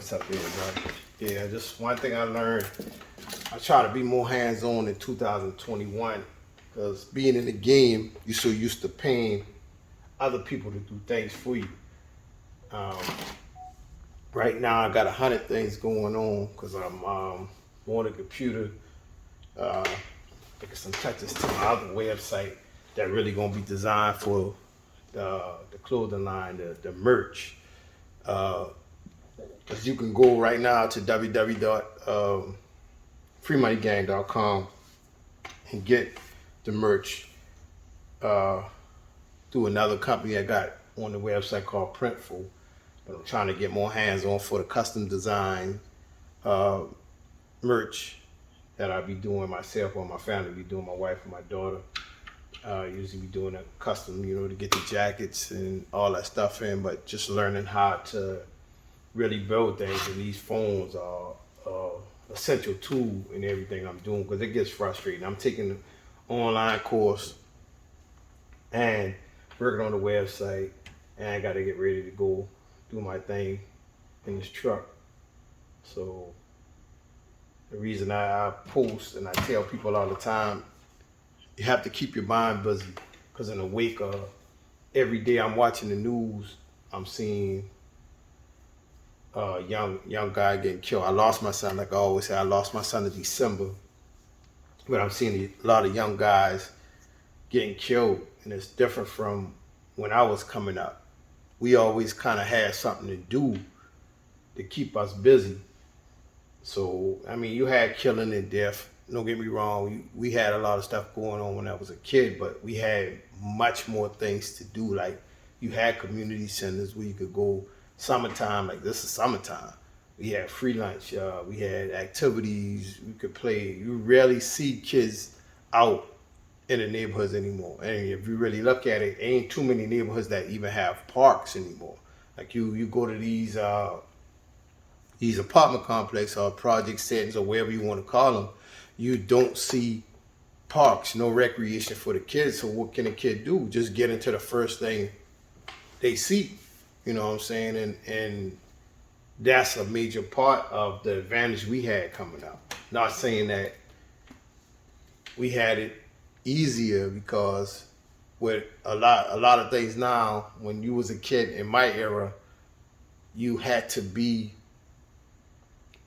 what's up there, bro? Yeah, just one thing I learned, I try to be more hands-on in 2021 because being in the game, you're so used to paying other people to do things for you. Um, right now, I got 100 things going on because I'm on the computer, making some touches to my other website that really gonna be designed for the clothing line, the merch. Because you can go right now to www.freemoneygang.com and get the merch through another company I got on the website called Printful. But I'm trying to get more hands-on for the custom design merch that I'll be doing myself or my family be doing, my wife and my daughter. Usually be doing a custom, to get the jackets and all that stuff in, but just learning how to really build things, and these phones are essential tool in everything I'm doing because it gets frustrating. I'm taking an online course and working on the website, and I got to get ready to go do my thing in this truck. So the reason I post and I tell people all the time, you have to keep your mind busy, because in the wake of every day I'm watching the news, I'm seeing young guy getting killed. I lost my son, like I always say, I lost my son in December, but I'm seeing a lot of young guys getting killed, and it's different from when I was coming up. We always kind of had something to do to keep us busy. So, I mean, you had killing and death. Don't get me wrong, we had a lot of stuff going on when I was a kid, but we had much more things to do. Like, you had community centers where you could go summertime, like this is summertime. We had free lunch, we had activities, we could play. You rarely see kids out in the neighborhoods anymore. And if you really look at it, ain't too many neighborhoods that even have parks anymore. Like you go to these apartment complexes or project settings or wherever you want to call them, you don't see parks, no recreation for the kids. So what can a kid do? Just get into the first thing they see. You know what I'm saying? And that's a major part of the advantage we had coming up. Not saying that we had it easier, because with a lot of things now, when you was a kid in my era, you had to be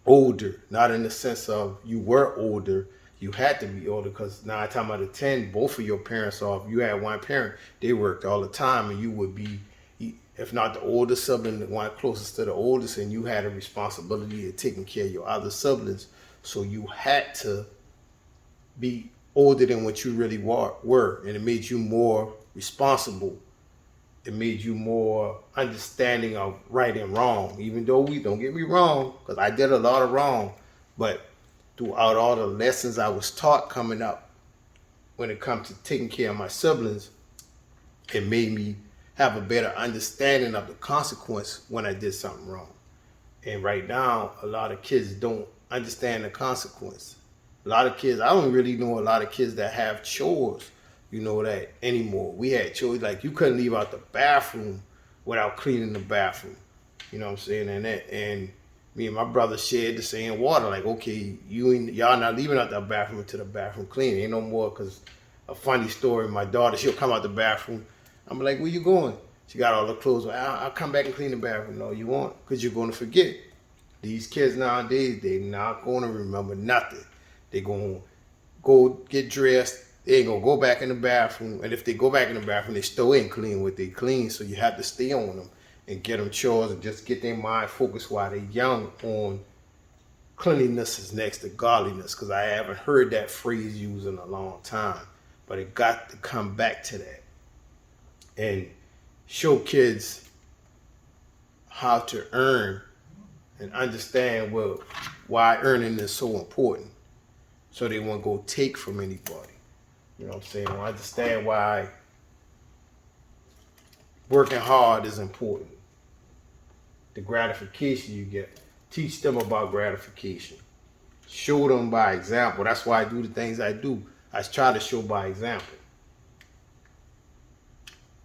older, not in the sense of you were older, you had to be older, because 9 times out of 10, both of your parents, or if you had one parent, they worked all the time, and you would be, if not the older sibling, the one closest to the oldest, and you had a responsibility of taking care of your other siblings. So you had to be older than what you really were, and it made you more responsible. It made you more understanding of right and wrong, even though we, don't get me wrong, because I did a lot of wrong, but throughout all the lessons I was taught coming up, when it comes to taking care of my siblings, it made me have a better understanding of the consequence when I did something wrong. And right now, a lot of kids don't understand the consequence. A lot of kids, I don't really know a lot of kids that have chores, that anymore. We had chores, like you couldn't leave out the bathroom without cleaning the bathroom. You know what I'm saying? And me and my brother shared the same water. Like, okay, y'all not leaving out the bathroom until the bathroom clean. Ain't no more, because a funny story, my daughter, she'll come out the bathroom. I'm like, where you going? She got all the clothes. I'll come back and clean the bathroom. No, you won't, because you're going to forget. These kids nowadays, they're not going to remember nothing. They're going to go get dressed. They ain't going to go back in the bathroom. And if they go back in the bathroom, they still ain't clean what they clean. So you have to stay on them and get them chores and just get their mind focused while they're young on cleanliness is next to godliness. Because I haven't heard that phrase used in a long time. But it got to come back to that. And show kids how to earn and understand why earning is so important, so they won't go take from anybody. You know what I'm saying? I understand why working hard is important. The gratification you get. Teach them about gratification. Show them by example. That's why I do the things I do. I try to show by example.